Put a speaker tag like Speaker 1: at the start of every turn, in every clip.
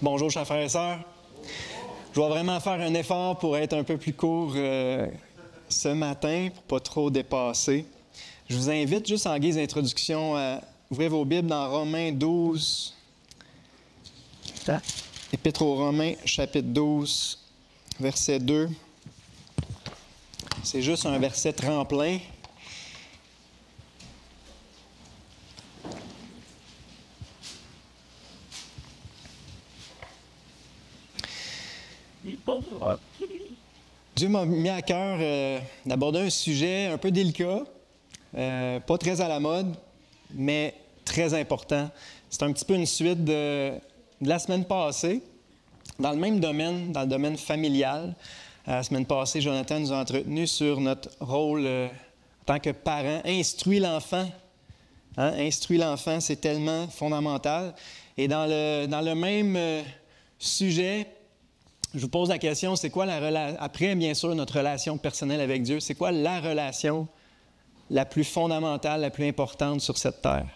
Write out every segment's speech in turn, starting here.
Speaker 1: Bonjour, chers frères et sœurs. Je dois vraiment faire un effort pour être un peu plus court ce matin, pour ne pas trop dépasser. Je vous invite, juste en guise d'introduction, à ouvrir vos Bibles dans Romains 12. Épître aux Romains, chapitre 12, verset 2. C'est juste un verset tremplin. Dieu m'a mis à cœur d'aborder un sujet un peu délicat, pas très à la mode, mais très important. C'est un petit peu une suite de la semaine passée, dans le même domaine, dans le domaine familial. La semaine passée, Jonathan nous a entretenu sur notre rôle en tant que parent. Instruire l'enfant. Instruire l'enfant, c'est tellement fondamental. Et dans le même sujet, je vous pose la question, c'est quoi après, bien sûr, notre relation personnelle avec Dieu, c'est quoi la relation la plus fondamentale, la plus importante sur cette terre?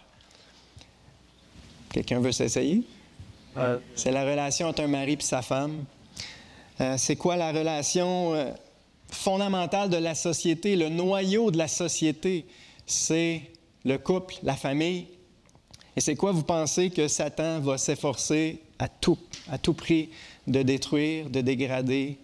Speaker 1: Quelqu'un veut s'essayer? C'est la relation entre un mari et sa femme. C'est quoi la relation fondamentale de la société, le noyau de la société? C'est le couple, la famille. Et c'est quoi vous pensez que Satan va s'efforcer à tout prix de détruire, de dégrader?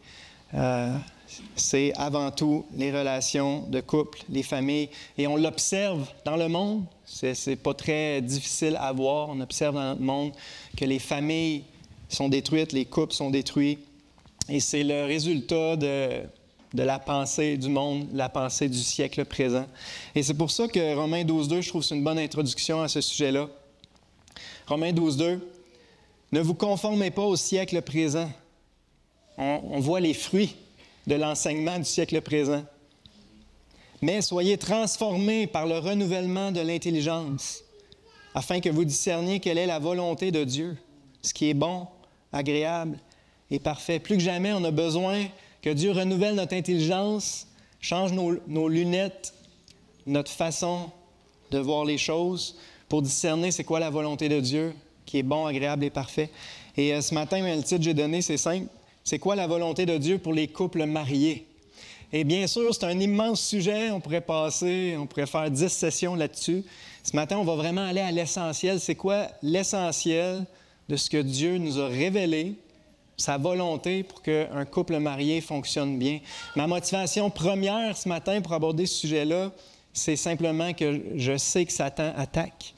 Speaker 1: C'est avant tout les relations de couple, les familles. Et on l'observe dans le monde. C'est pas très difficile à voir. On observe dans notre monde que les familles sont détruites, les couples sont détruits. Et c'est le résultat de la pensée du monde, la pensée du siècle présent. Et c'est pour ça que Romains 12.2, je trouve que c'est une bonne introduction à ce sujet-là. Romains 12.2, ne vous conformez pas au siècle présent. On voit les fruits de l'enseignement du siècle présent. Mais soyez transformés par le renouvellement de l'intelligence, afin que vous discerniez quelle est la volonté de Dieu, ce qui est bon, agréable et parfait. Plus que jamais, on a besoin que Dieu renouvelle notre intelligence, change nos lunettes, notre façon de voir les choses pour discerner c'est quoi la volonté de Dieu, qui est bon, agréable et parfait. Et ce matin, le titre que j'ai donné, c'est simple. C'est quoi la volonté de Dieu pour les couples mariés? Et bien sûr, c'est un immense sujet. On pourrait faire 10 sessions là-dessus. Ce matin, on va vraiment aller à l'essentiel. C'est quoi l'essentiel de ce que Dieu nous a révélé, sa volonté pour qu'un couple marié fonctionne bien? Ma motivation première ce matin pour aborder ce sujet-là, c'est simplement que je sais que Satan attaque.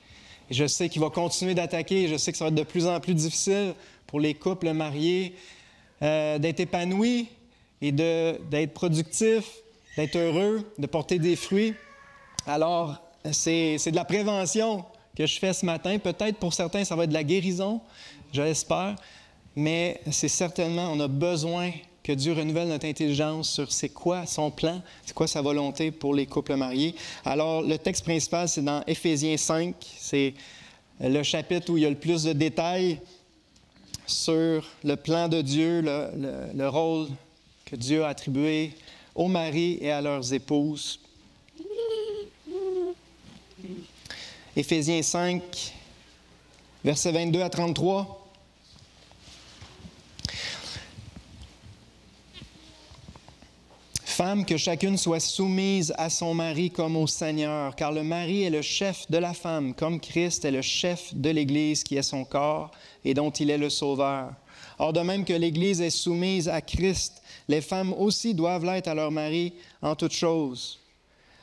Speaker 1: Et je sais qu'il va continuer d'attaquer. Je sais que ça va être de plus en plus difficile pour les couples mariés d'être épanouis et d'être productifs, d'être heureux, de porter des fruits. Alors, c'est de la prévention que je fais ce matin. Peut-être pour certains, ça va être de la guérison, je l'espère. Mais c'est certainement, on a besoin que Dieu renouvelle notre intelligence sur c'est quoi son plan, c'est quoi sa volonté pour les couples mariés. Alors, le texte principal, c'est dans Éphésiens 5. C'est le chapitre où il y a le plus de détails sur le plan de Dieu, le rôle que Dieu a attribué aux maris et à leurs épouses. Éphésiens 5, versets 22 à 33. Femmes, que chacune soit soumise à son mari comme au Seigneur, car le mari est le chef de la femme, comme Christ est le chef de l'Église qui est son corps et dont il est le sauveur. Or, de même que l'Église est soumise à Christ, les femmes aussi doivent l'être à leur mari en toutes choses.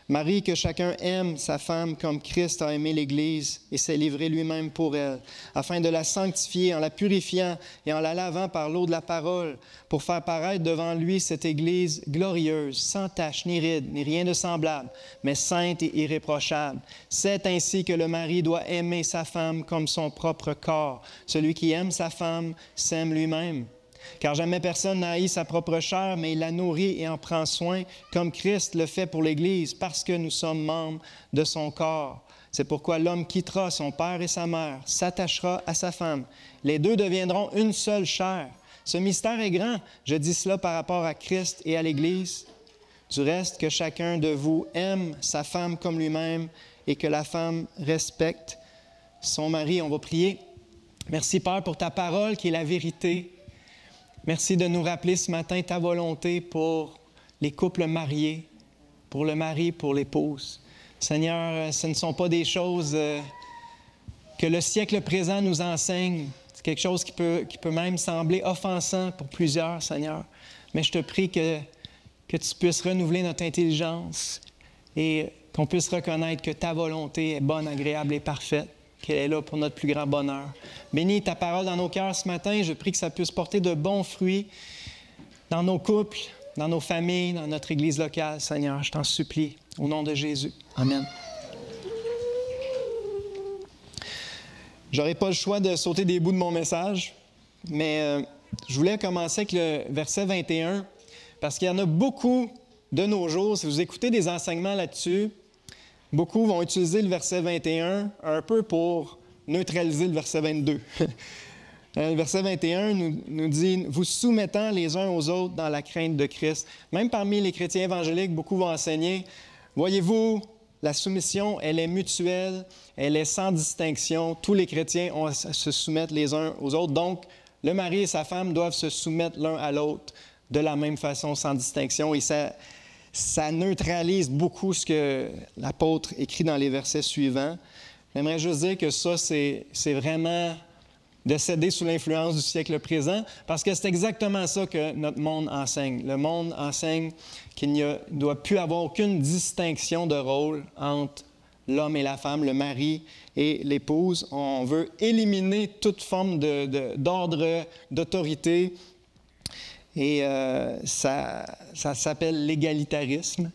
Speaker 1: Marie, que chacun aime sa femme comme Christ a aimé l'Église et s'est livré lui-même pour elle, afin de la sanctifier en la purifiant et en la lavant par l'eau de la parole, pour faire paraître devant lui cette Église glorieuse, sans tache ni ride, ni rien de semblable, mais sainte et irréprochable. C'est ainsi que le mari doit aimer sa femme comme son propre corps. Celui qui aime sa femme s'aime lui-même. Car jamais personne n'a haï sa propre chair, mais il la nourrit et en prend soin, comme Christ le fait pour l'Église, parce que nous sommes membres de son corps. C'est pourquoi l'homme quittera son père et sa mère, s'attachera à sa femme. Les deux deviendront une seule chair. Ce mystère est grand. Je dis cela par rapport à Christ et à l'Église. Du reste, que chacun de vous aime sa femme comme lui-même et que la femme respecte son mari. On va prier. Merci, Père, pour ta parole qui est la vérité. Merci de nous rappeler ce matin ta volonté pour les couples mariés, pour le mari, pour l'épouse. Seigneur, ce ne sont pas des choses que le siècle présent nous enseigne. C'est quelque chose qui peut même sembler offensant pour plusieurs, Seigneur. Mais je te prie que tu puisses renouveler notre intelligence et qu'on puisse reconnaître que ta volonté est bonne, agréable et parfaite, qu'elle est là pour notre plus grand bonheur. Bénis ta parole dans nos cœurs ce matin. Je prie que ça puisse porter de bons fruits dans nos couples, dans nos familles, dans notre Église locale, Seigneur. Je t'en supplie, au nom de Jésus. Amen. Je n'aurai pas le choix de sauter des bouts de mon message, mais je voulais commencer avec le verset 21, parce qu'il y en a beaucoup de nos jours. Si vous écoutez des enseignements là-dessus, beaucoup vont utiliser le verset 21 un peu pour neutraliser le verset 22. Le verset 21 nous dit « Vous soumettant les uns aux autres dans la crainte de Christ ». Même parmi les chrétiens évangéliques, beaucoup vont enseigner « Voyez-vous, la soumission, elle est mutuelle, elle est sans distinction. Tous les chrétiens ont à se soumettre les uns aux autres. Donc, le mari et sa femme doivent se soumettre l'un à l'autre de la même façon, sans distinction. » Et ça neutralise beaucoup ce que l'apôtre écrit dans les versets suivants. J'aimerais juste dire que ça, c'est vraiment de céder sous l'influence du siècle présent, parce que c'est exactement ça que notre monde enseigne. Le monde enseigne qu'il ne doit plus avoir aucune distinction de rôle entre l'homme et la femme, le mari et l'épouse. On veut éliminer toute forme d'ordre, d'autorité. Et ça s'appelle l'égalitarisme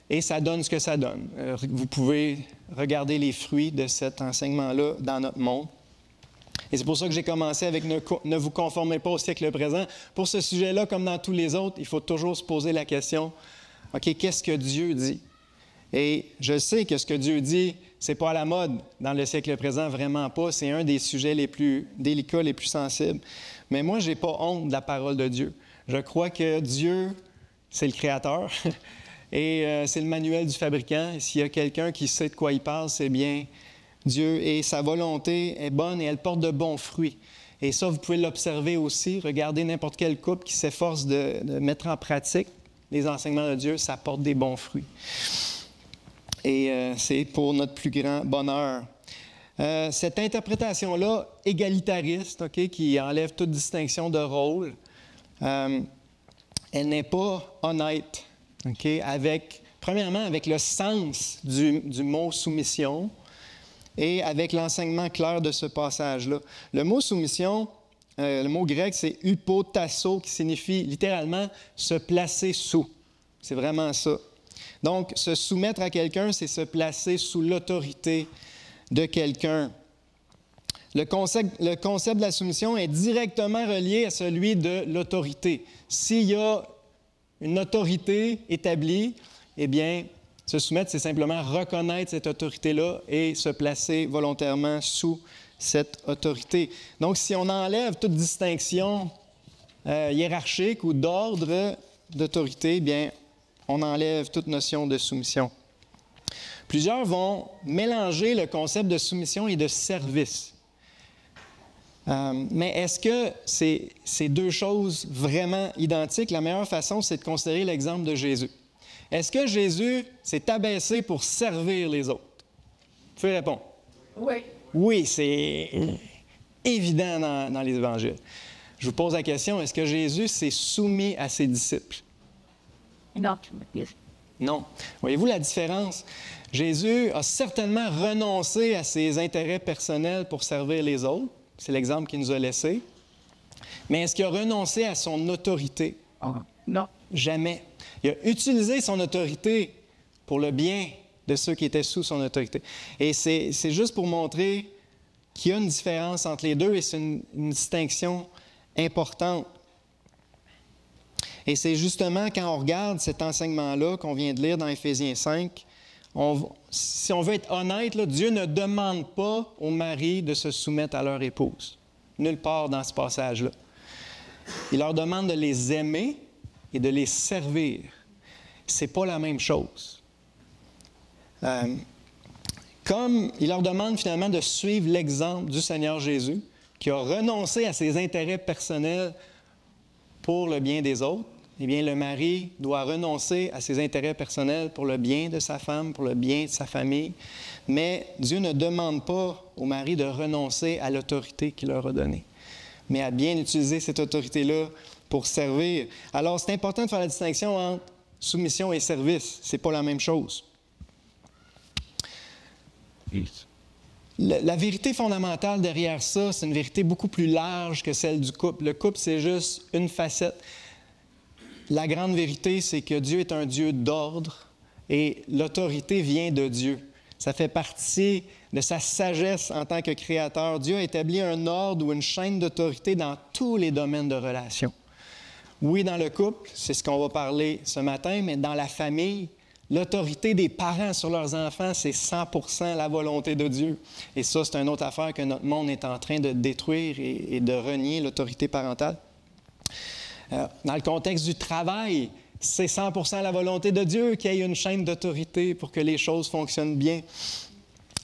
Speaker 1: et ça donne ce que ça donne. Vous pouvez regarder les fruits de cet enseignement-là dans notre monde. Et c'est pour ça que j'ai commencé avec ne vous conformez pas au siècle présent. Pour ce sujet-là, comme dans tous les autres, il faut toujours se poser la question, OK, qu'est-ce que Dieu dit? Et je sais que ce que Dieu dit, c'est pas à la mode dans le siècle présent, vraiment pas. C'est un des sujets les plus délicats, les plus sensibles. Mais moi, je n'ai pas honte de la parole de Dieu. Je crois que Dieu, c'est le Créateur et c'est le manuel du fabricant. Et s'il y a quelqu'un qui sait de quoi il parle, c'est bien Dieu. Et sa volonté est bonne et elle porte de bons fruits. Et ça, vous pouvez l'observer aussi. Regardez n'importe quel couple qui s'efforce de mettre en pratique les enseignements de Dieu, ça porte des bons fruits. Et c'est pour notre plus grand bonheur. Cette interprétation-là, égalitariste, okay, qui enlève toute distinction de rôle, elle n'est pas honnête, okay, premièrement avec le sens du mot soumission et avec l'enseignement clair de ce passage-là. Le mot soumission, le mot grec, c'est hypotasso, qui signifie littéralement se placer sous. C'est vraiment ça. Donc, se soumettre à quelqu'un, c'est se placer sous l'autorité de quelqu'un. Le concept de la soumission est directement relié à celui de l'autorité. S'il y a une autorité établie, eh bien, se soumettre, c'est simplement reconnaître cette autorité-là et se placer volontairement sous cette autorité. Donc, si on enlève toute distinction hiérarchique ou d'ordre d'autorité, eh bien, on enlève toute notion de soumission. Plusieurs vont mélanger le concept de soumission et de service. Mais est-ce que c'est deux choses vraiment identiques? La meilleure façon, c'est de considérer l'exemple de Jésus. Est-ce que Jésus s'est abaissé pour servir les autres? Vous pouvez répondre.
Speaker 2: Oui.
Speaker 1: Oui, c'est évident dans les évangiles. Je vous pose la question, est-ce que Jésus s'est soumis à ses disciples?
Speaker 2: Non.
Speaker 1: Non. Voyez-vous la différence? Jésus a certainement renoncé à ses intérêts personnels pour servir les autres. C'est l'exemple qu'il nous a laissé. Mais est-ce qu'il a renoncé à son autorité?
Speaker 2: Non.
Speaker 1: Jamais. Il a utilisé son autorité pour le bien de ceux qui étaient sous son autorité. Et c'est juste pour montrer qu'il y a une différence entre les deux et c'est une distinction importante. Et c'est justement quand on regarde cet enseignement-là qu'on vient de lire dans Éphésiens 5, si on veut être honnête, là, Dieu ne demande pas aux maris de se soumettre à leur épouse. Nulle part dans ce passage-là. Il leur demande de les aimer et de les servir. C'est pas la même chose. Comme il leur demande finalement de suivre l'exemple du Seigneur Jésus, qui a renoncé à ses intérêts personnels pour le bien des autres, eh bien, le mari doit renoncer à ses intérêts personnels pour le bien de sa femme, pour le bien de sa famille. Mais Dieu ne demande pas au mari de renoncer à l'autorité qu'il leur a donnée, mais à bien utiliser cette autorité-là pour servir. Alors, c'est important de faire la distinction entre soumission et service. Ce n'est pas la même chose. La vérité fondamentale derrière ça, c'est une vérité beaucoup plus large que celle du couple. Le couple, c'est juste une facette. La grande vérité, c'est que Dieu est un Dieu d'ordre et l'autorité vient de Dieu. Ça fait partie de sa sagesse en tant que créateur. Dieu a établi un ordre ou une chaîne d'autorité dans tous les domaines de relation. Oui, dans le couple, c'est ce qu'on va parler ce matin, mais dans la famille, l'autorité des parents sur leurs enfants, c'est 100% la volonté de Dieu. Et ça, c'est une autre affaire que notre monde est en train de détruire et de renier l'autorité parentale. Dans le contexte du travail, c'est 100% la volonté de Dieu qu'il y ait une chaîne d'autorité pour que les choses fonctionnent bien.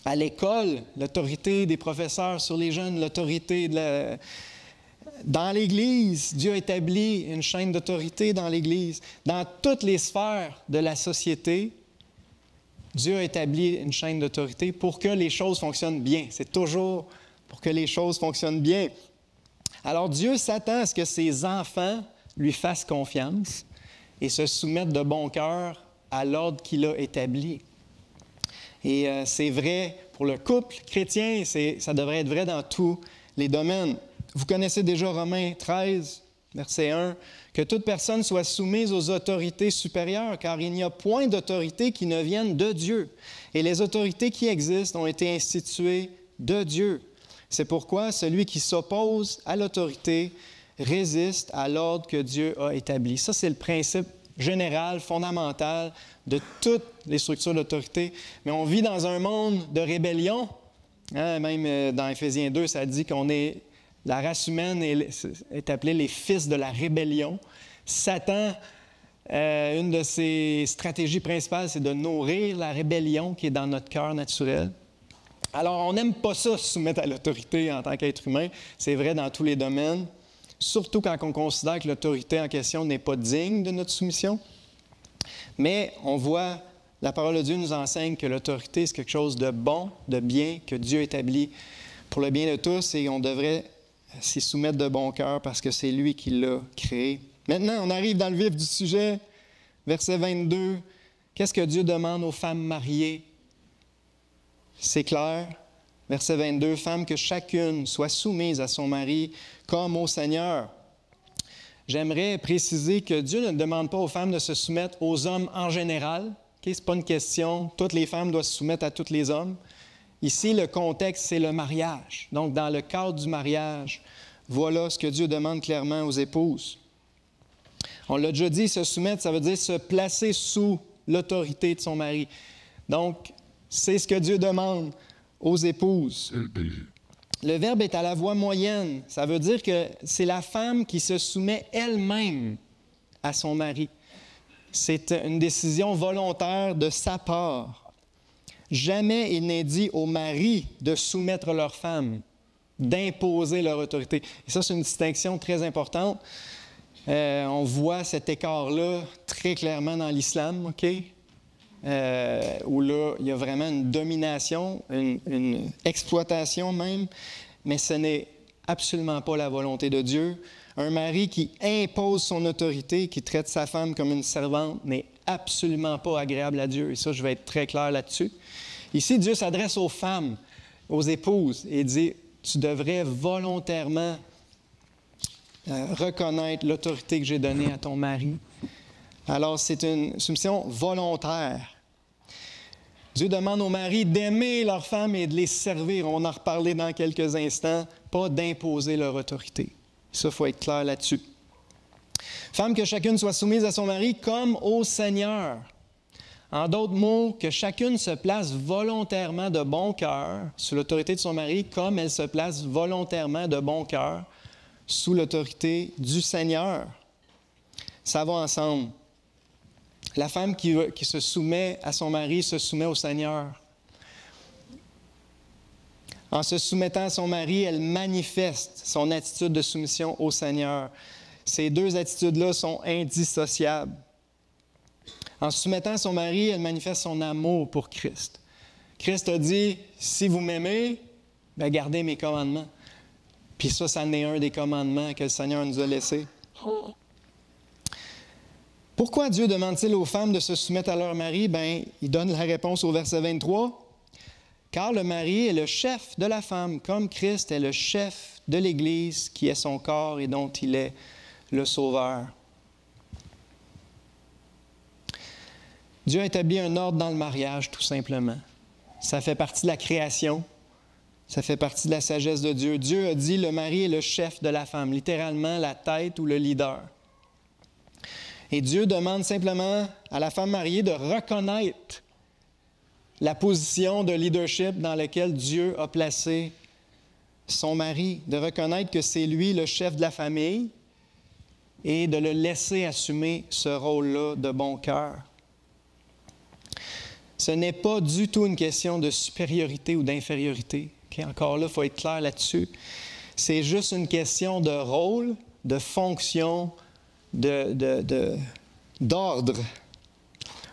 Speaker 1: À l'école, l'autorité des professeurs sur les jeunes, l'autorité dans l'Église, Dieu a établi une chaîne d'autorité dans l'Église. Dans toutes les sphères de la société, Dieu a établi une chaîne d'autorité pour que les choses fonctionnent bien. C'est toujours pour que les choses fonctionnent bien. Alors Dieu s'attend à ce que ses enfants lui fassent confiance et se soumettent de bon cœur à l'ordre qu'il a établi. Et c'est vrai pour le couple chrétien, ça devrait être vrai dans tous les domaines. Vous connaissez déjà Romains 13, verset 1, « Que toute personne soit soumise aux autorités supérieures, car il n'y a point d'autorité qui ne vienne de Dieu. Et les autorités qui existent ont été instituées de Dieu. C'est pourquoi celui qui s'oppose à l'autorité résiste à l'ordre que Dieu a établi. » Ça, c'est le principe général, fondamental de toutes les structures d'autorité. Mais on vit dans un monde de rébellion. Hein, même dans Éphésiens 2, ça dit qu'on est... La race humaine est appelée les fils de la rébellion. Satan, une de ses stratégies principales, c'est de nourrir la rébellion qui est dans notre cœur naturel. Alors, on n'aime pas ça, se soumettre à l'autorité en tant qu'être humain. C'est vrai dans tous les domaines, surtout quand on considère que l'autorité en question n'est pas digne de notre soumission. Mais on voit, la parole de Dieu nous enseigne que l'autorité, c'est quelque chose de bon, de bien, que Dieu établit pour le bien de tous et on devrait s'y soumettre de bon cœur parce que c'est lui qui l'a créé. Maintenant, on arrive dans le vif du sujet, verset 22. Qu'est-ce que Dieu demande aux femmes mariées? C'est clair. Verset 22, « Femme, que chacune soit soumise à son mari comme au Seigneur. » J'aimerais préciser que Dieu ne demande pas aux femmes de se soumettre aux hommes en général. Ce n'est pas une question. Toutes les femmes doivent se soumettre à tous les hommes. Ici, le contexte, c'est le mariage. Donc, dans le cadre du mariage, voilà ce que Dieu demande clairement aux épouses. On l'a déjà dit, se soumettre, ça veut dire se placer sous l'autorité de son mari. Donc, c'est ce que Dieu demande aux épouses. Le verbe est à la voix moyenne. Ça veut dire que c'est la femme qui se soumet elle-même à son mari. C'est une décision volontaire de sa part. Jamais il n'est dit aux maris de soumettre leur femme, d'imposer leur autorité. Et ça, c'est une distinction très importante. On voit cet écart-là très clairement dans l'islam, OK? Où là, il y a vraiment une domination, une exploitation même, mais ce n'est absolument pas la volonté de Dieu. Un mari qui impose son autorité, qui traite sa femme comme une servante, n'est absolument pas agréable à Dieu. Et ça, je vais être très clair là-dessus. Ici, Dieu s'adresse aux femmes, aux épouses, et dit, tu devrais volontairement reconnaître l'autorité que j'ai donnée à ton mari. Alors, c'est une soumission volontaire. Dieu demande aux maris d'aimer leurs femmes et de les servir. On va en reparler dans quelques instants, pas d'imposer leur autorité. Ça, il faut être clair là-dessus. Femme, que chacune soit soumise à son mari comme au Seigneur. En d'autres mots, que chacune se place volontairement de bon cœur sous l'autorité de son mari, comme elle se place volontairement de bon cœur sous l'autorité du Seigneur. Ça va ensemble. La femme qui se soumet à son mari se soumet au Seigneur. En se soumettant à son mari, elle manifeste son attitude de soumission au Seigneur. Ces deux attitudes-là sont indissociables. En se soumettant à son mari, elle manifeste son amour pour Christ. Christ a dit, si vous m'aimez, bien, gardez mes commandements. Puis ça en est un des commandements que le Seigneur nous a laissés. Pourquoi Dieu demande-t-il aux femmes de se soumettre à leur mari? Bien, il donne la réponse au verset 23. Car le mari est le chef de la femme, comme Christ est le chef de l'Église, qui est son corps et dont il est le Sauveur. Dieu a établi un ordre dans le mariage, tout simplement. Ça fait partie de la création. Ça fait partie de la sagesse de Dieu. Dieu a dit, le mari est le chef de la femme, littéralement la tête ou le leader. Et Dieu demande simplement à la femme mariée de reconnaître la position de leadership dans laquelle Dieu a placé son mari, de reconnaître que c'est lui le chef de la famille et de le laisser assumer ce rôle-là de bon cœur. Ce n'est pas du tout une question de supériorité ou d'infériorité. Okay? Encore là, il faut être clair là-dessus. C'est juste une question de rôle, de fonction, d'ordre.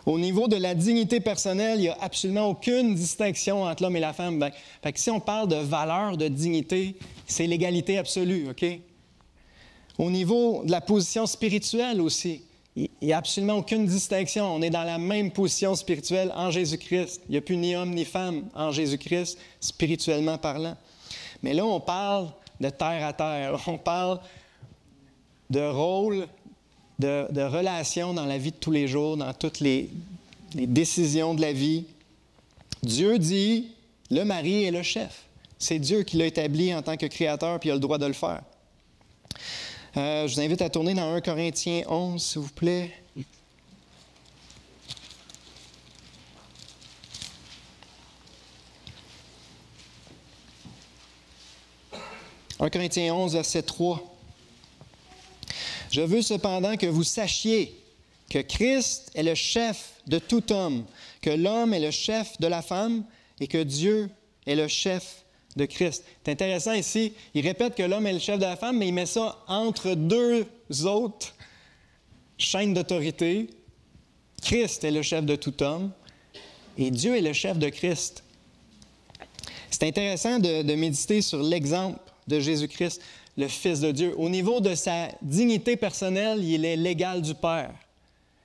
Speaker 1: Au niveau de la dignité personnelle, il n'y a absolument aucune distinction entre l'homme et la femme. Fait que si on parle de valeur, de dignité, c'est l'égalité absolue, OK? Au niveau de la position spirituelle aussi, il n'y a absolument aucune distinction. On est dans la même position spirituelle en Jésus-Christ. Il n'y a plus ni homme ni femme en Jésus-Christ, spirituellement parlant. Mais là, on parle de terre à terre. On parle de rôle, de relations dans la vie de tous les jours, dans toutes les décisions de la vie. Dieu dit, le mari est le chef. C'est Dieu qui l'a établi en tant que créateur, puis il a le droit de le faire. Je vous invite à tourner dans 1 Corinthiens 11, s'il vous plaît. « 1 Corinthiens 11, verset 3. « Je veux cependant que vous sachiez que Christ est le chef de tout homme, que l'homme est le chef de la femme et que Dieu est le chef de Christ. » C'est intéressant ici, il répète que l'homme est le chef de la femme, mais il met ça entre deux autres chaînes d'autorité. Christ est le chef de tout homme et Dieu est le chef de Christ. C'est intéressant de méditer sur l'exemple de Jésus-Christ, le Fils de Dieu. Au niveau de sa dignité personnelle, il est l'égal du Père.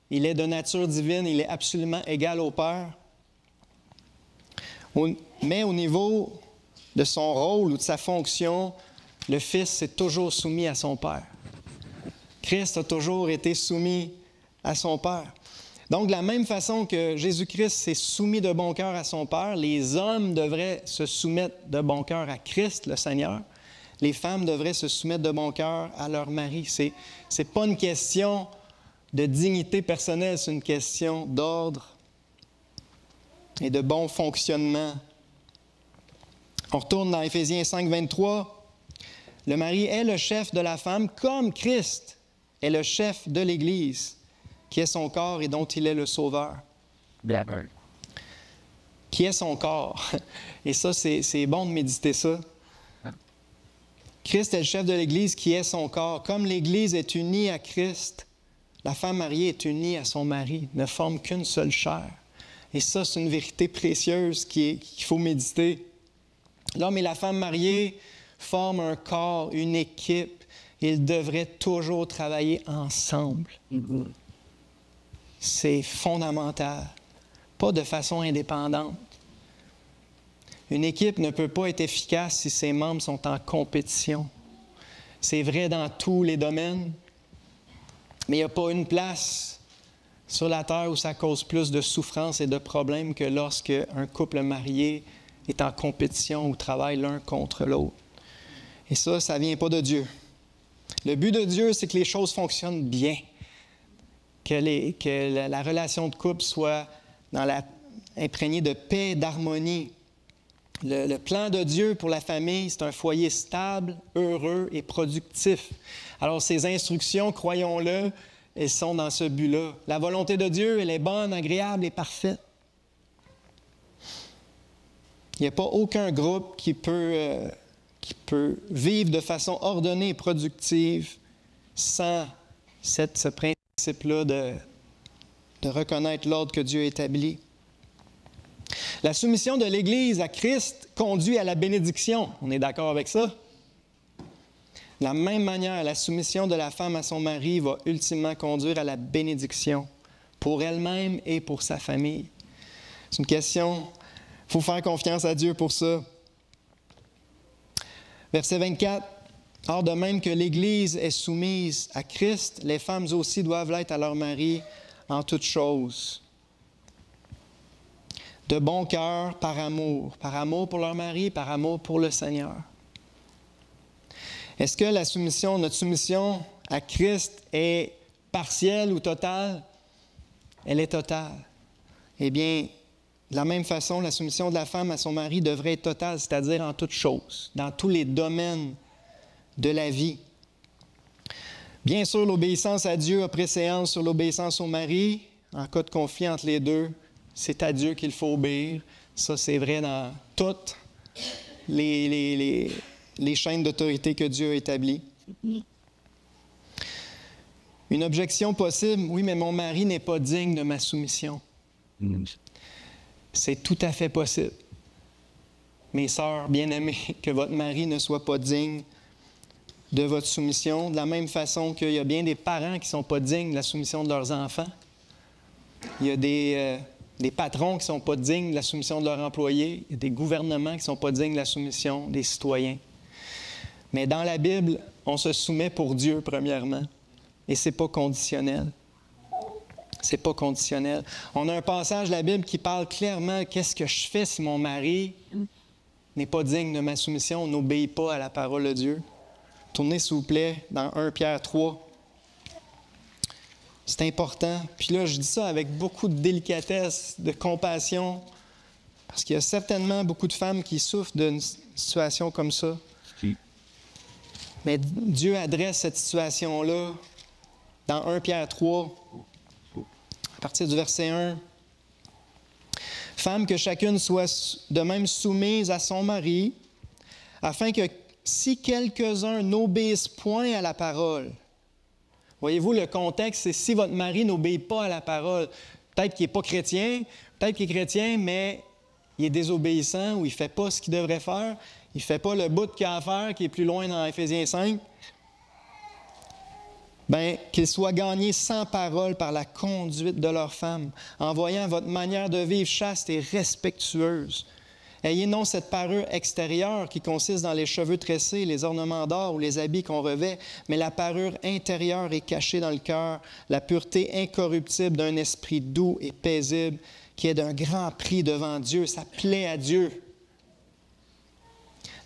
Speaker 1: Il est de nature divine, il est absolument égal au Père. Mais au niveau de son rôle ou de sa fonction, le Fils est toujours soumis à son Père. Christ a toujours été soumis à son Père. Donc, de la même façon que Jésus-Christ s'est soumis de bon cœur à son Père, les hommes devraient se soumettre de bon cœur à Christ, le Seigneur. Les femmes devraient se soumettre de bon cœur à leur mari. C'est pas une question de dignité personnelle, c'est une question d'ordre et de bon fonctionnement. On retourne dans Éphésiens 5, 23. Le mari est le chef de la femme comme Christ est le chef de l'Église, qui est son corps et dont il est le Sauveur. Qui est son corps. Et ça, c'est bon de méditer ça. Christ est le chef de l'Église qui est son corps. Comme l'Église est unie à Christ, la femme mariée est unie à son mari, ne forme qu'une seule chair. Et ça, c'est une vérité précieuse qu'il faut méditer. L'homme et la femme mariée forment un corps, une équipe. Ils devraient toujours travailler ensemble. C'est fondamental, pas de façon indépendante. Une équipe ne peut pas être efficace si ses membres sont en compétition. C'est vrai dans tous les domaines, mais il n'y a pas une place sur la terre où ça cause plus de souffrance et de problèmes que lorsque un couple marié est en compétition ou travaille l'un contre l'autre. Et ça ne vient pas de Dieu. Le but de Dieu, c'est que les choses fonctionnent bien, que la relation de couple soit imprégnée de paix, d'harmonie. Le plan de Dieu pour la famille, c'est un foyer stable, heureux et productif. Alors, ces instructions, croyons-le, elles sont dans ce but-là. La volonté de Dieu, elle est bonne, agréable et parfaite. Il n'y a pas aucun groupe qui peut vivre de façon ordonnée et productive sans ce principe-là de reconnaître l'ordre que Dieu a établi. La soumission de l'Église à Christ conduit à la bénédiction. On est d'accord avec ça? De la même manière, la soumission de la femme à son mari va ultimement conduire à la bénédiction pour elle-même et pour sa famille. C'est une question, il faut faire confiance à Dieu pour ça. Verset 24. « Or, de même que l'Église est soumise à Christ, les femmes aussi doivent l'être à leur mari en toutes choses. De bon cœur, par amour pour leur mari, par amour pour le Seigneur. » Est-ce que notre soumission à Christ est partielle ou totale? Elle est totale. Eh bien, de la même façon, la soumission de la femme à son mari devrait être totale, c'est-à-dire en toutes choses, dans tous les domaines de la vie. Bien sûr, l'obéissance à Dieu a préséance sur l'obéissance au mari. En cas de conflit entre les deux, c'est à Dieu qu'il faut obéir. Ça, c'est vrai dans toutes les chaînes d'autorité que Dieu a établies. Une objection possible, oui, mais mon mari n'est pas digne de ma soumission. C'est tout à fait possible. Mes sœurs bien-aimées, que votre mari ne soit pas digne de votre soumission, de la même façon qu'il y a bien des parents qui ne sont pas dignes de la soumission de leurs enfants. Il y a des patrons qui ne sont pas dignes de la soumission de leurs employés. Il y a des gouvernements qui ne sont pas dignes de la soumission des citoyens. Mais dans la Bible, on se soumet pour Dieu, premièrement. Et ce n'est pas conditionnel. C'est pas conditionnel. On a un passage de la Bible qui parle clairement qu'est-ce que je fais si mon mari n'est pas digne de ma soumission, n'obéit pas à la parole de Dieu. Tournez, s'il vous plaît, dans 1 Pierre 3. C'est important. Puis là, je dis ça avec beaucoup de délicatesse, de compassion, parce qu'il y a certainement beaucoup de femmes qui souffrent d'une situation comme ça. Mais Dieu adresse cette situation-là dans 1 Pierre 3, à partir du verset 1. « Femmes, que chacune soit de même soumise à son mari, afin que si quelques-uns n'obéissent point à la parole. » Voyez-vous, le contexte, c'est si votre mari n'obéit pas à la parole. Peut-être qu'il n'est pas chrétien, peut-être qu'il est chrétien, mais il est désobéissant ou il ne fait pas ce qu'il devrait faire. Il ne fait pas le bout qu'il a à faire, qui est plus loin dans Éphésiens 5. Bien, qu'ils soient gagnés sans parole par la conduite de leurs femmes, en voyant votre manière de vivre chaste et respectueuse. Ayez non cette parure extérieure qui consiste dans les cheveux tressés, les ornements d'or ou les habits qu'on revêt, mais la parure intérieure est cachée dans le cœur, la pureté incorruptible d'un esprit doux et paisible, qui est d'un grand prix devant Dieu. Ça plaît à Dieu.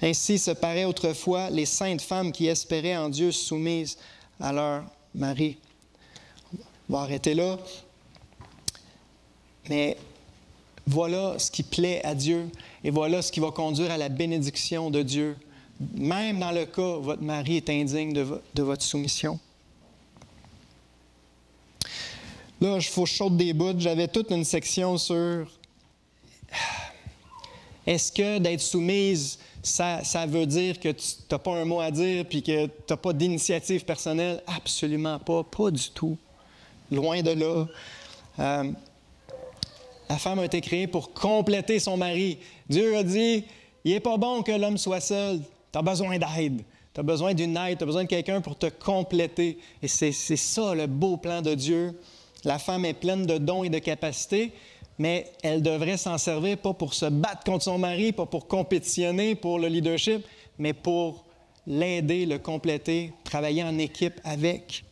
Speaker 1: Ainsi se paraît autrefois les saintes femmes qui espéraient en Dieu soumises à leur mari. On va arrêter là. Mais voilà ce qui plaît à Dieu et voilà ce qui va conduire à la bénédiction de Dieu. Même dans le cas où votre mari est indigne de votre soumission. Là, il faut chaude des bouts. J'avais toute une section sur est-ce que d'être soumise, ça veut dire que tu n'as pas un mot à dire puis que tu n'as pas d'initiative personnelle? Absolument pas. Pas du tout. Loin de là. La femme a été créée pour compléter son mari. Dieu a dit, il n'est pas bon que l'homme soit seul. Tu as besoin d'aide. Tu as besoin d'une aide. Tu as besoin de quelqu'un pour te compléter. Et c'est ça le beau plan de Dieu. La femme est pleine de dons et de capacités, mais elle devrait s'en servir pas pour se battre contre son mari, pas pour compétitionner pour le leadership, mais pour l'aider, le compléter, travailler en équipe avec.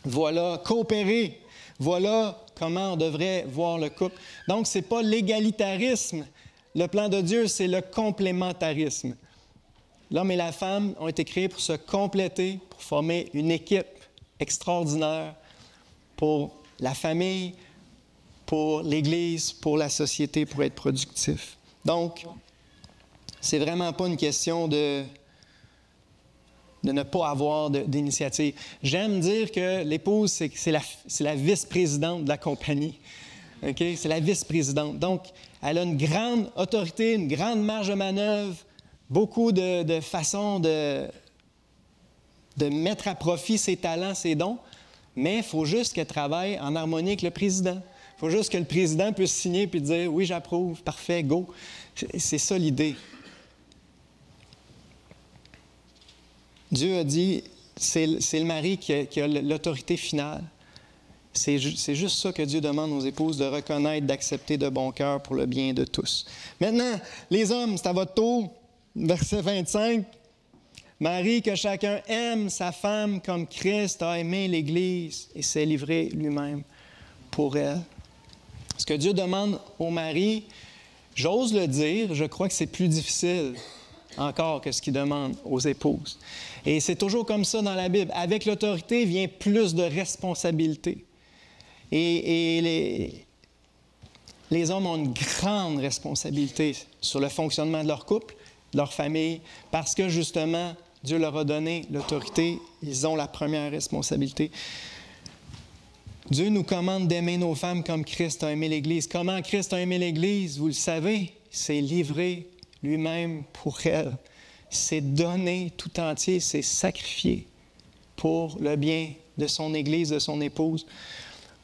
Speaker 1: Voilà, coopérer. Voilà comment on devrait voir le couple. Donc, ce n'est pas l'égalitarisme. Le plan de Dieu, c'est le complémentarisme. L'homme et la femme ont été créés pour se compléter, pour former une équipe extraordinaire pour la famille, pour l'Église, pour la société, pour être productif. Donc, c'est vraiment pas une question de ne pas avoir d'initiative. J'aime dire que l'épouse, c'est la vice-présidente de la compagnie. Okay? C'est la vice-présidente. Donc, Elle a une grande autorité, une grande marge de manœuvre, beaucoup de façons de mettre à profit ses talents, ses dons, mais il faut juste qu'elle travaille en harmonie avec le président. Il faut juste que le président puisse signer et dire « Oui, j'approuve, parfait, go ». C'est ça l'idée. Dieu a dit, c'est le mari qui a l'autorité finale. C'est juste ça que Dieu demande aux épouses, de reconnaître, d'accepter de bon cœur pour le bien de tous. Maintenant, les hommes, c'est à votre tour. Verset 25. Marie, que chacun aime sa femme comme Christ a aimé l'Église et s'est livré lui-même pour elle. Ce que Dieu demande au mari, j'ose le dire, je crois que c'est plus difficile encore que ce qu'il demande aux épouses. Et c'est toujours comme ça dans la Bible. Avec l'autorité vient plus de responsabilité. Et les hommes ont une grande responsabilité sur le fonctionnement de leur couple, de leur famille, parce que justement, Dieu leur a donné l'autorité. Ils ont la première responsabilité. Dieu nous commande d'aimer nos femmes comme Christ a aimé l'Église. Comment Christ a aimé l'Église? Vous le savez, il s'est livré lui-même pour elle. Il s'est donné tout entier, il s'est sacrifié pour le bien de son Église, de son épouse.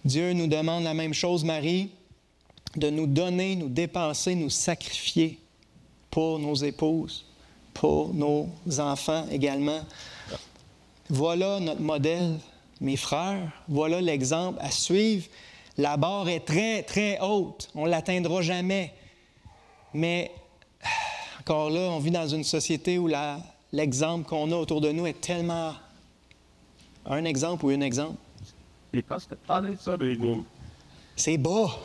Speaker 1: Dieu nous demande la même chose, Marie, de nous donner, nous dépenser, nous sacrifier pour nos épouses, pour nos enfants également. Voilà notre modèle, mes frères. Voilà l'exemple à suivre. La barre est très, très haute. On ne l'atteindra jamais. Mais encore là, on vit dans une société où l'exemple qu'on a autour de nous est tellement un exemple ou un exemple. C'est bas.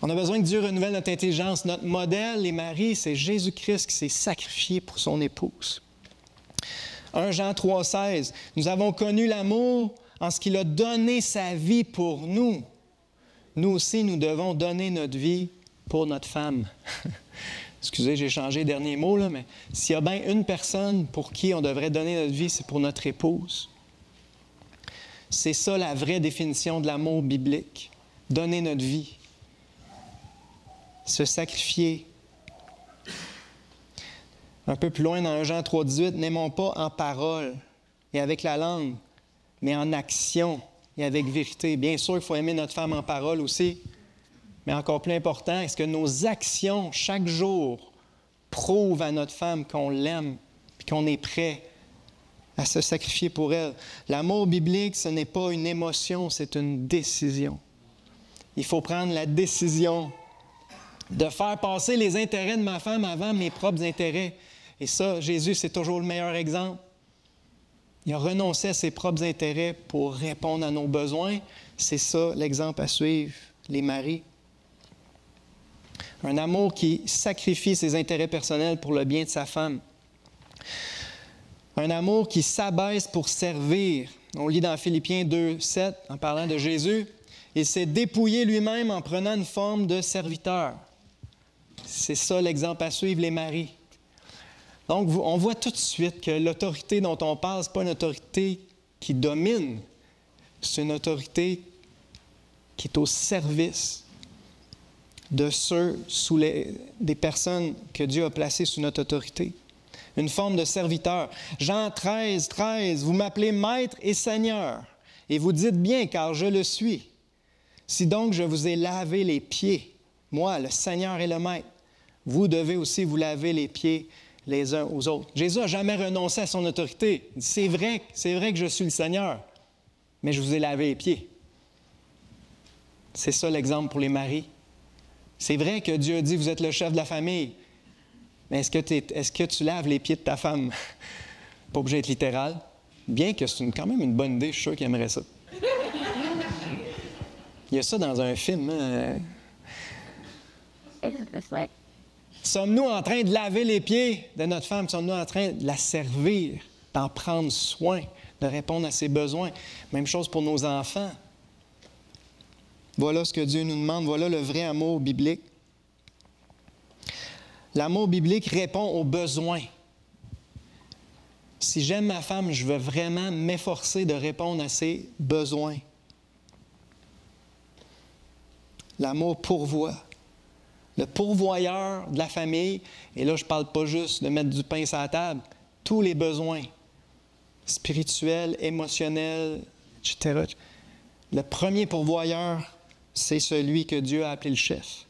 Speaker 1: On a besoin que Dieu renouvelle notre intelligence. Notre modèle, les maris, c'est Jésus-Christ qui s'est sacrifié pour son épouse. 1 Jean 3,16. Nous avons connu l'amour en ce qu'il a donné sa vie pour nous. Nous aussi, nous devons donner notre vie pour notre femme. Excusez, j'ai changé les derniers mots, là, mais s'il y a bien une personne pour qui on devrait donner notre vie, c'est pour notre épouse. C'est ça la vraie définition de l'amour biblique. Donner notre vie. Se sacrifier. Un peu plus loin dans 1 Jean 3,18, n'aimons pas en parole et avec la langue, mais en action et avec vérité. Bien sûr, il faut aimer notre femme en parole aussi, mais encore plus important, est-ce que nos actions chaque jour prouvent à notre femme qu'on l'aime et qu'on est prêt à se sacrifier pour elle? L'amour biblique, ce n'est pas une émotion, c'est une décision. Il faut prendre la décision de faire passer les intérêts de ma femme avant mes propres intérêts. Et ça, Jésus, c'est toujours le meilleur exemple. Il a renoncé à ses propres intérêts pour répondre à nos besoins. C'est ça l'exemple à suivre, les maris. Un amour qui sacrifie ses intérêts personnels pour le bien de sa femme. Un amour qui s'abaisse pour servir. On lit dans Philippiens 2,7, en parlant de Jésus, « Il s'est dépouillé lui-même en prenant une forme de serviteur. » C'est ça l'exemple à suivre, les maris. Donc, on voit tout de suite que l'autorité dont on parle, ce n'est pas une autorité qui domine, c'est une autorité qui est au service de ceux des personnes que Dieu a placées sous notre autorité. Une forme de serviteur. Jean 13, 13, vous m'appelez Maître et Seigneur, et vous dites bien, car je le suis. Si donc je vous ai lavé les pieds, moi, le Seigneur et le Maître, vous devez aussi vous laver les pieds les uns aux autres. Jésus n'a jamais renoncé à son autorité. Il dit, c'est vrai que je suis le Seigneur, mais je vous ai lavé les pieds. C'est ça l'exemple pour les maris. C'est vrai que Dieu dit, vous êtes le chef de la famille, mais est-ce que tu laves les pieds de ta femme? Pas obligé d'être littéral. Bien que c'est quand même une bonne idée, je suis sûr qu'il aimerait ça. Il y a ça dans un film. Hein? Sommes-nous en train de laver les pieds de notre femme? Sommes-nous en train de la servir, d'en prendre soin, de répondre à ses besoins? Même chose pour nos enfants. Voilà ce que Dieu nous demande. Voilà le vrai amour biblique. L'amour biblique répond aux besoins. Si j'aime ma femme, je veux vraiment m'efforcer de répondre à ses besoins. L'amour pourvoit. Le pourvoyeur de la famille, et là je ne parle pas juste de mettre du pain sur la table, tous les besoins spirituels, émotionnels, etc. Le premier pourvoyeur, c'est celui que Dieu a appelé le chef.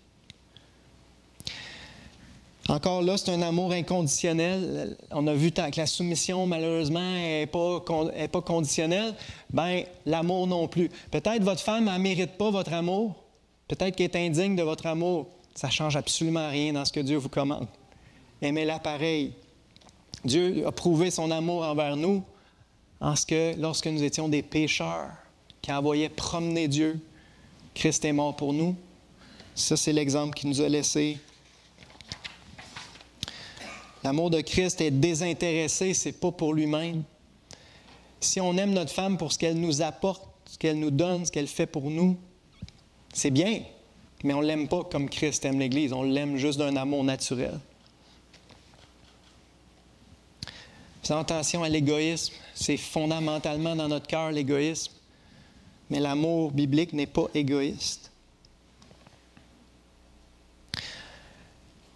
Speaker 1: Encore là, c'est un amour inconditionnel. On a vu que la soumission, malheureusement, n'est pas conditionnelle. Bien, l'amour non plus. Peut-être votre femme ne mérite pas votre amour. Peut-être qu'elle est indigne de votre amour. Ça ne change absolument rien dans ce que Dieu vous commande. Aimez-la pareil. Dieu a prouvé son amour envers nous en ce que, lorsque nous étions des pécheurs, qui envoyaient promener Dieu, Christ est mort pour nous. Ça, c'est l'exemple qu'il nous a laissé. L'amour de Christ est désintéressé, ce n'est pas pour lui-même. Si on aime notre femme pour ce qu'elle nous apporte, ce qu'elle nous donne, ce qu'elle fait pour nous, c'est bien, mais on ne l'aime pas comme Christ aime l'Église, on l'aime juste d'un amour naturel. Faisons attention à l'égoïsme, c'est fondamentalement dans notre cœur l'égoïsme, mais l'amour biblique n'est pas égoïste.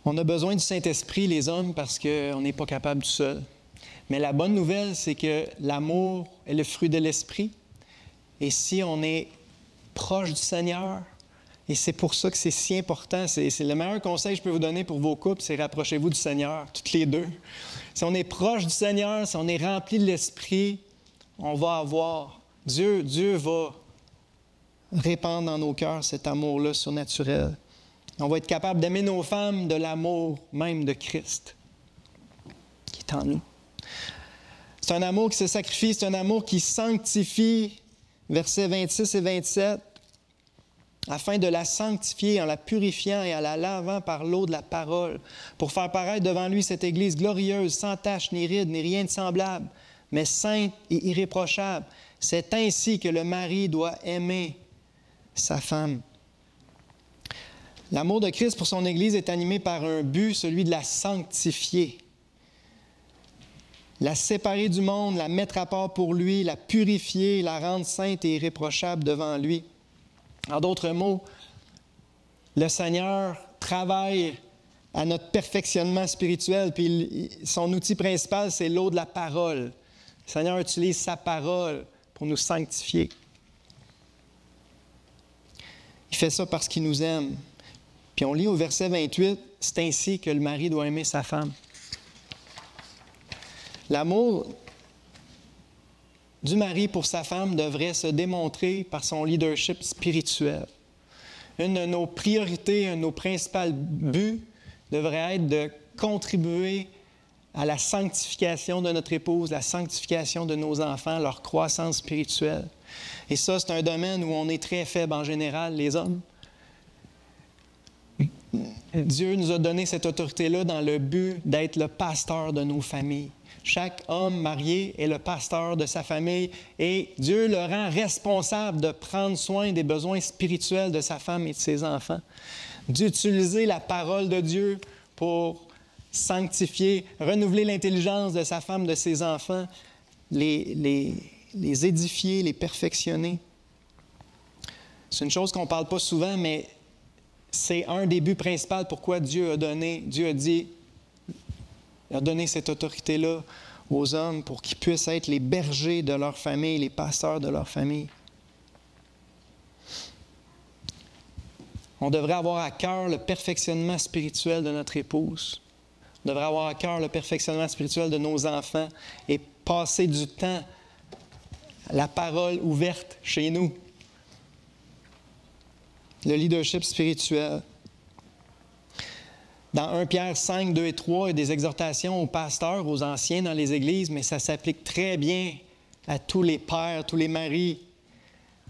Speaker 1: On a besoin du Saint-Esprit, les hommes, parce qu'on n'est pas capable tout seul. Mais la bonne nouvelle, c'est que l'amour est le fruit de l'Esprit. Et si on est proche du Seigneur, et c'est pour ça que c'est si important, c'est le meilleur conseil que je peux vous donner pour vos couples, c'est rapprochez-vous du Seigneur, toutes les deux. Si on est proche du Seigneur, si on est rempli de l'Esprit, on va avoir, Dieu va répandre dans nos cœurs cet amour-là surnaturel. On va être capable d'aimer nos femmes de l'amour même de Christ qui est en nous. C'est un amour qui se sacrifie, c'est un amour qui sanctifie, versets 26 et 27, afin de la sanctifier en la purifiant et en la lavant par l'eau de la parole, pour faire paraître devant lui cette Église glorieuse, sans tache, ni ride, ni rien de semblable, mais sainte et irréprochable. C'est ainsi que le mari doit aimer sa femme. L'amour de Christ pour son Église est animé par un but, celui de la sanctifier. La séparer du monde, la mettre à part pour lui, la purifier, la rendre sainte et irréprochable devant lui. En d'autres mots, le Seigneur travaille à notre perfectionnement spirituel, puis son outil principal, c'est l'eau de la parole. Le Seigneur utilise sa parole pour nous sanctifier. Il fait ça parce qu'il nous aime. Puis on lit au verset 28, c'est ainsi que le mari doit aimer sa femme. L'amour du mari pour sa femme devrait se démontrer par son leadership spirituel. Une de nos priorités, un de nos principaux buts devrait être de contribuer à la sanctification de notre épouse, la sanctification de nos enfants, leur croissance spirituelle. Et ça, c'est un domaine où on est très faible en général, les hommes. Dieu nous a donné cette autorité-là dans le but d'être le pasteur de nos familles. Chaque homme marié est le pasteur de sa famille et Dieu le rend responsable de prendre soin des besoins spirituels de sa femme et de ses enfants. D'utiliser la parole de Dieu pour sanctifier, renouveler l'intelligence de sa femme, de ses enfants, les édifier, les perfectionner. C'est une chose qu'on ne parle pas souvent, mais c'est un des buts principaux pourquoi Dieu a donné cette autorité-là aux hommes pour qu'ils puissent être les bergers de leur famille, les pasteurs de leur famille. On devrait avoir à cœur le perfectionnement spirituel de notre épouse. On devrait avoir à cœur le perfectionnement spirituel de nos enfants et passer du temps à la parole ouverte chez nous. Le leadership spirituel. Dans 1 Pierre 5, 2 et 3, il y a des exhortations aux pasteurs, aux anciens dans les églises, mais ça s'applique très bien à tous les pères, tous les maris.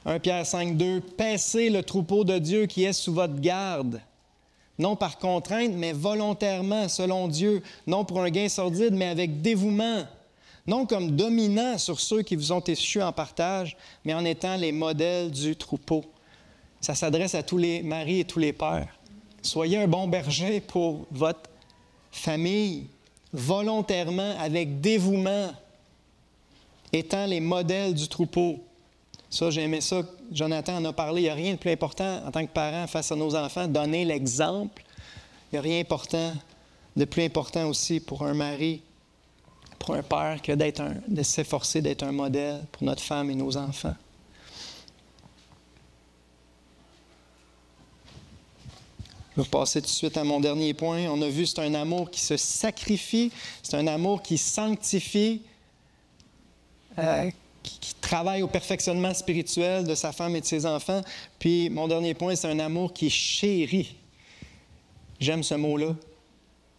Speaker 1: 1 Pierre 5, 2, « Paissez le troupeau de Dieu qui est sous votre garde, non par contrainte, mais volontairement, selon Dieu, non pour un gain sordide, mais avec dévouement, non comme dominant sur ceux qui vous ont échus en partage, mais en étant les modèles du troupeau. » Ça s'adresse à tous les maris et tous les pères. Soyez un bon berger pour votre famille, volontairement, avec dévouement, étant les modèles du troupeau. Ça, j'ai aimé ça. Jonathan en a parlé. Il n'y a rien de plus important en tant que parent face à nos enfants. Donner l'exemple. Il n'y a rien de plus important aussi pour un mari, pour un père, que de s'efforcer d'être un modèle pour notre femme et nos enfants. Je vais passer tout de suite à mon dernier point. On a vu, c'est un amour qui se sacrifie, c'est un amour qui sanctifie, qui travaille au perfectionnement spirituel de sa femme et de ses enfants. Puis, mon dernier point, c'est un amour qui chérit. J'aime ce mot-là.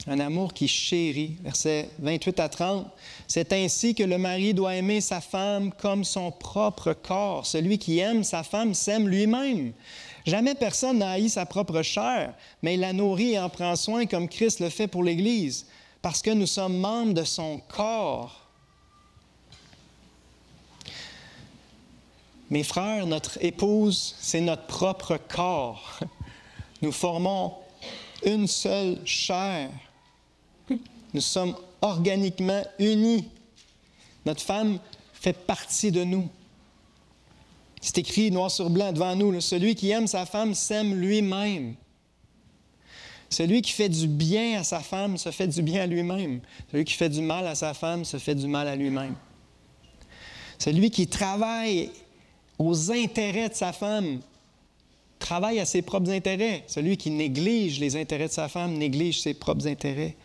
Speaker 1: Un amour qui chérit. Versets 28 à 30. C'est ainsi que le mari doit aimer sa femme comme son propre corps. Celui qui aime sa femme s'aime lui-même. Jamais personne n'a haï sa propre chair, mais il la nourrit et en prend soin comme Christ le fait pour l'Église, parce que nous sommes membres de son corps. Mes frères, notre épouse, c'est notre propre corps. Nous formons une seule chair. Nous sommes organiquement unis. Notre femme fait partie de nous. C'est écrit noir sur blanc devant nous. Celui qui aime sa femme s'aime lui-même. Celui qui fait du bien à sa femme se fait du bien à lui-même. Celui qui fait du mal à sa femme se fait du mal à lui-même. Celui qui travaille aux intérêts de sa femme travaille à ses propres intérêts. Celui qui néglige les intérêts de sa femme néglige ses propres intérêts.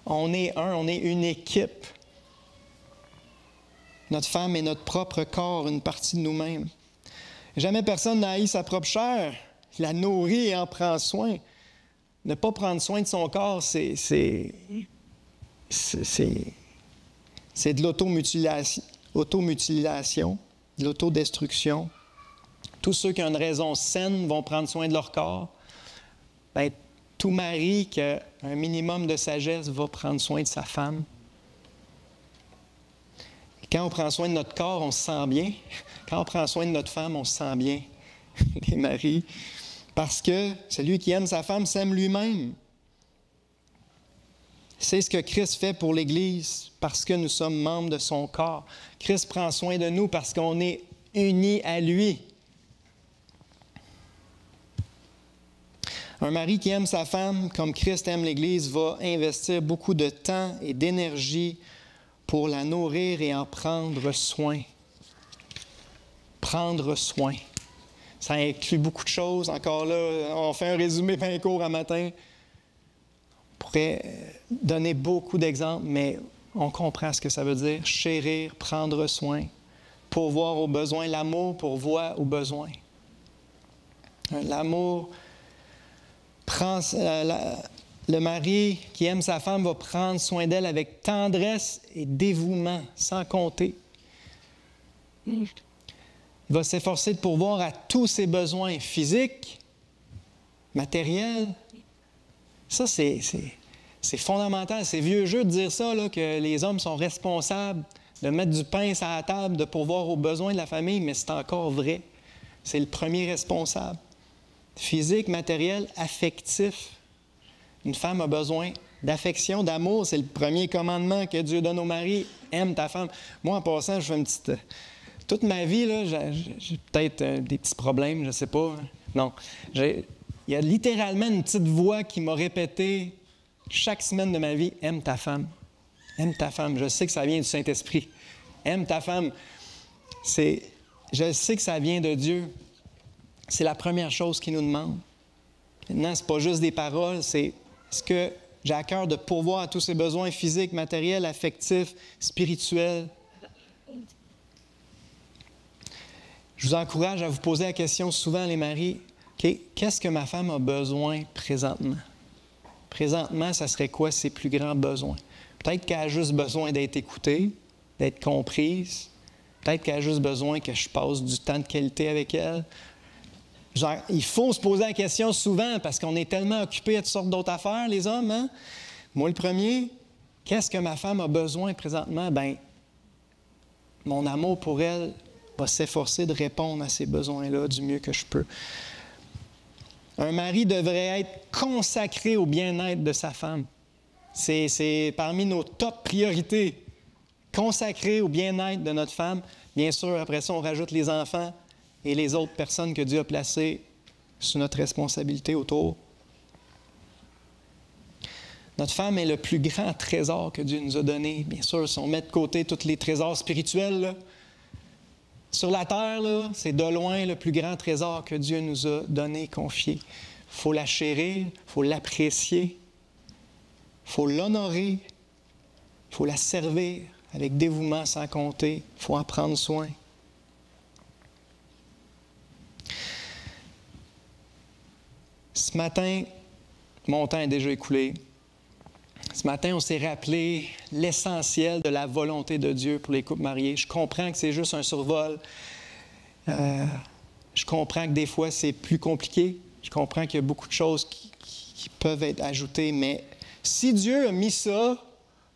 Speaker 1: On est on est une équipe. Notre femme est notre propre corps, une partie de nous-mêmes. Jamais personne n'a haï sa propre chair. Il la nourrit et en prend soin. Ne pas prendre soin de son corps, c'est de l'automutilation, de l'autodestruction. Tous ceux qui ont une raison saine vont prendre soin de leur corps. Bien, tout mari qui a un minimum de sagesse va prendre soin de sa femme. Quand on prend soin de notre corps, on se sent bien. Quand on prend soin de notre femme, on se sent bien, les maris. Parce que celui qui aime sa femme s'aime lui-même. C'est ce que Christ fait pour l'Église, parce que nous sommes membres de son corps. Christ prend soin de nous parce qu'on est unis à lui. Un mari qui aime sa femme comme Christ aime l'Église va investir beaucoup de temps et d'énergie pour la nourrir et en prendre soin. Prendre soin. Ça inclut beaucoup de choses. Encore là, on fait un résumé bien court un matin. On pourrait donner beaucoup d'exemples, mais on comprend ce que ça veut dire. Chérir, prendre soin, pourvoir aux besoins. L'amour pourvoit aux besoins. L'amour prend... Le mari qui aime sa femme va prendre soin d'elle avec tendresse et dévouement, sans compter. Il va s'efforcer de pourvoir à tous ses besoins physiques, matériels. Ça, c'est fondamental. C'est vieux jeu de dire ça, là, que les hommes sont responsables de mettre du pain sur la table, de pourvoir aux besoins de la famille, mais c'est encore vrai. C'est le premier responsable. Physique, matériel, affectif. Une femme a besoin d'affection, d'amour. C'est le premier commandement que Dieu donne au mari. Aime ta femme. Moi, en passant, je fais une petite... Toute ma vie, là, j'ai peut-être des petits problèmes, je ne sais pas. Non. Il y a littéralement une petite voix qui m'a répété chaque semaine de ma vie, « Aime ta femme. Aime ta femme. » Je sais que ça vient du Saint-Esprit. Aime ta femme. Je sais que ça vient de Dieu. C'est la première chose qu'il nous demande. Maintenant, ce n'est pas juste des paroles, c'est ce que j'ai à cœur de pourvoir à tous ses besoins physiques, matériels, affectifs, spirituels. Je vous encourage à vous poser la question souvent, les maris, qu'est-ce que ma femme a besoin présentement? Présentement, ça serait quoi ses plus grands besoins? Peut-être qu'elle a juste besoin d'être écoutée, d'être comprise. Peut-être qu'elle a juste besoin que je passe du temps de qualité avec elle. Genre, il faut se poser la question souvent parce qu'on est tellement occupés à toutes sortes d'autres affaires, les hommes. Hein? Moi, le premier, qu'est-ce que ma femme a besoin présentement? Bien, mon amour pour elle va s'efforcer de répondre à ces besoins-là du mieux que je peux. Un mari devrait être consacré au bien-être de sa femme. C'est parmi nos top priorités. consacré au bien-être de notre femme. Bien sûr, après ça, on rajoute les enfants et les autres personnes que Dieu a placées sous notre responsabilité autour. Notre femme est le plus grand trésor que Dieu nous a donné. Bien sûr, si on met de côté tous les trésors spirituels, là, sur la terre, là, c'est de loin le plus grand trésor que Dieu nous a donné, confié. Il faut la chérir, il faut l'apprécier, il faut l'honorer, il faut la servir avec dévouement sans compter, il faut en prendre soin. Ce matin, mon temps est déjà écoulé. Ce matin, on s'est rappelé l'essentiel de la volonté de Dieu pour les couples mariés. Je comprends que c'est juste un survol. Je comprends que des fois, c'est plus compliqué. Je comprends qu'il y a beaucoup de choses qui peuvent être ajoutées. Mais si Dieu a mis ça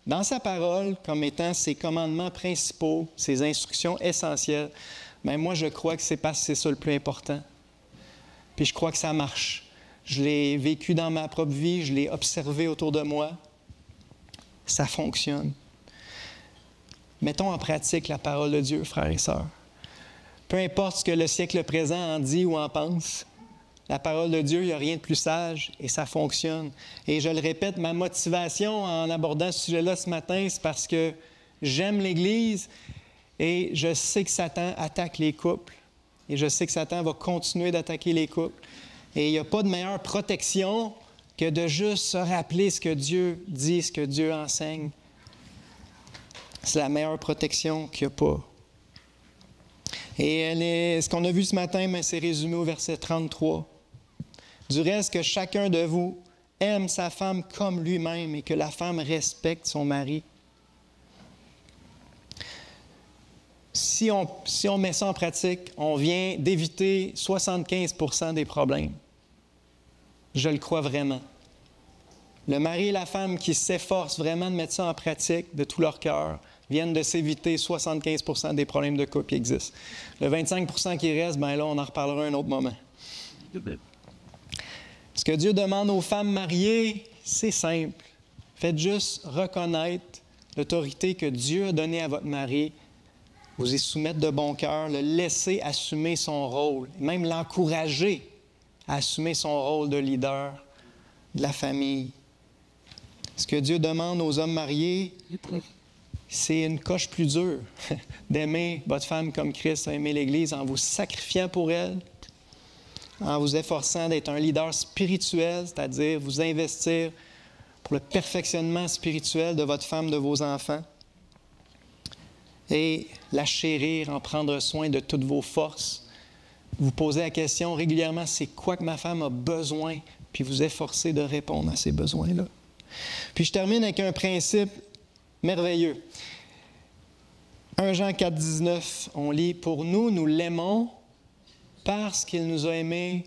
Speaker 1: dans sa parole comme étant ses commandements principaux, ses instructions essentielles, bien moi, je crois que c'est parce que c'est ça le plus important. Puis je crois que ça marche. Je l'ai vécu dans ma propre vie, je l'ai observé autour de moi. Ça fonctionne. Mettons en pratique la parole de Dieu, frères et sœurs. Peu importe ce que le siècle présent en dit ou en pense, la parole de Dieu, il n'y a rien de plus sage et ça fonctionne. Et je le répète, ma motivation en abordant ce sujet-là ce matin, c'est parce que j'aime l'Église et je sais que Satan attaque les couples. Et je sais que Satan va continuer d'attaquer les couples. Et il n'y a pas de meilleure protection que de juste se rappeler ce que Dieu dit, ce que Dieu enseigne. C'est la meilleure protection qu'il n'y a pas. Et ce qu'on a vu ce matin, c'est résumé au verset 33. Du reste, que chacun de vous aime sa femme comme lui-même et que la femme respecte son mari. Si on met ça en pratique, on vient d'éviter 75% des problèmes. Je le crois vraiment. Le mari et la femme qui s'efforcent vraiment de mettre ça en pratique de tout leur cœur viennent de s'éviter 75% des problèmes de couple qui existent. Le 25% qui reste, bien là, on en reparlera à un autre moment. Ce que Dieu demande aux femmes mariées, c'est simple. Faites juste reconnaître l'autorité que Dieu a donnée à votre mari, vous y soumettre de bon cœur, le laisser assumer son rôle, même l'encourager à assumer son rôle de leader de la famille. Ce que Dieu demande aux hommes mariés, c'est une coche plus dure d'aimer votre femme comme Christ a aimé l'Église en vous sacrifiant pour elle, en vous efforçant d'être un leader spirituel, c'est-à-dire vous investir pour le perfectionnement spirituel de votre femme, de vos enfants, et la chérir, en prendre soin de toutes vos forces. Vous posez la question régulièrement, c'est quoi que ma femme a besoin, puis vous efforcez de répondre à ces besoins-là. Puis je termine avec un principe merveilleux. 1 Jean 4, 19, on lit « Pour nous, nous l'aimons parce qu'il nous a aimés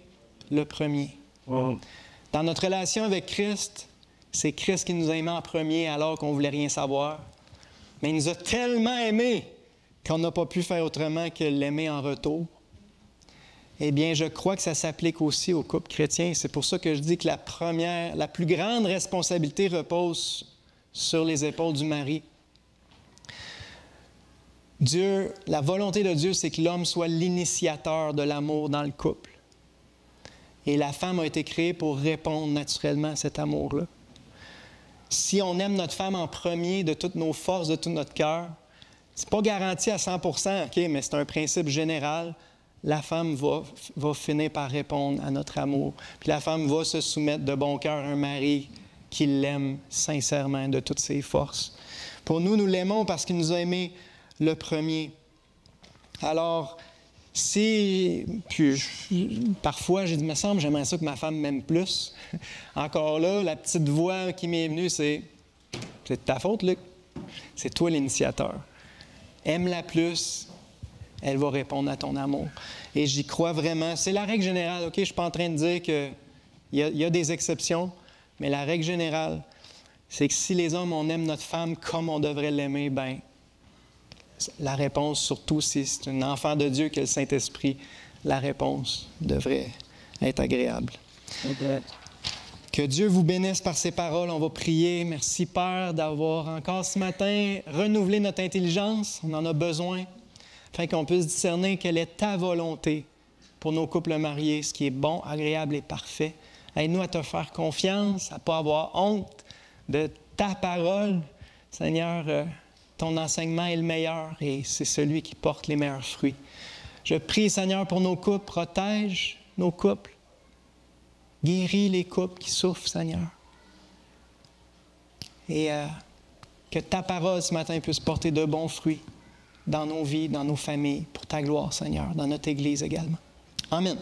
Speaker 1: le premier. » Dans notre relation avec Christ, c'est Christ qui nous a aimés en premier alors qu'on ne voulait rien savoir. Mais il nous a tellement aimés qu'on n'a pas pu faire autrement que l'aimer en retour. Eh bien, je crois que ça s'applique aussi aux couples chrétiens. C'est pour ça que je dis que la plus grande responsabilité repose sur les épaules du mari. Dieu, la volonté de Dieu, c'est que l'homme soit l'initiateur de l'amour dans le couple. Et la femme a été créée pour répondre naturellement à cet amour-là. Si on aime notre femme en premier de toutes nos forces, de tout notre cœur, c'est pas garanti à 100%, OK, mais c'est un principe général. La femme va finir par répondre à notre amour. Puis la femme va se soumettre de bon cœur à un mari qui l'aime sincèrement de toutes ses forces. Pour nous, nous l'aimons parce qu'il nous a aimés le premier. Alors, parfois, j'ai dit, il me semble, j'aimerais ça que ma femme m'aime plus. Encore là, la petite voix qui m'est venue, c'est de ta faute, Luc. C'est toi l'initiateur. Aime-la plus. Elle va répondre à ton amour. Et j'y crois vraiment. C'est la règle générale, OK? Je ne suis pas en train de dire qu'il y a des exceptions, mais la règle générale, c'est que si les hommes, on aime notre femme comme on devrait l'aimer, bien, la réponse, surtout si c'est un enfant de Dieu qui est le Saint-Esprit, la réponse devrait être agréable. Que Dieu vous bénisse par ces paroles. On va prier. Merci, Père, d'avoir encore ce matin renouvelé notre intelligence. On en a besoin, afin qu'on puisse discerner quelle est ta volonté pour nos couples mariés, ce qui est bon, agréable et parfait. Aide-nous à te faire confiance, à ne pas avoir honte de ta parole. Seigneur, ton enseignement est le meilleur et c'est celui qui porte les meilleurs fruits. Je prie, Seigneur, pour nos couples. Protège nos couples. Guéris les couples qui souffrent, Seigneur. Et que ta parole ce matin puisse porter de bons fruits dans nos vies, dans nos familles, pour ta gloire, Seigneur, dans notre Église également. Amen.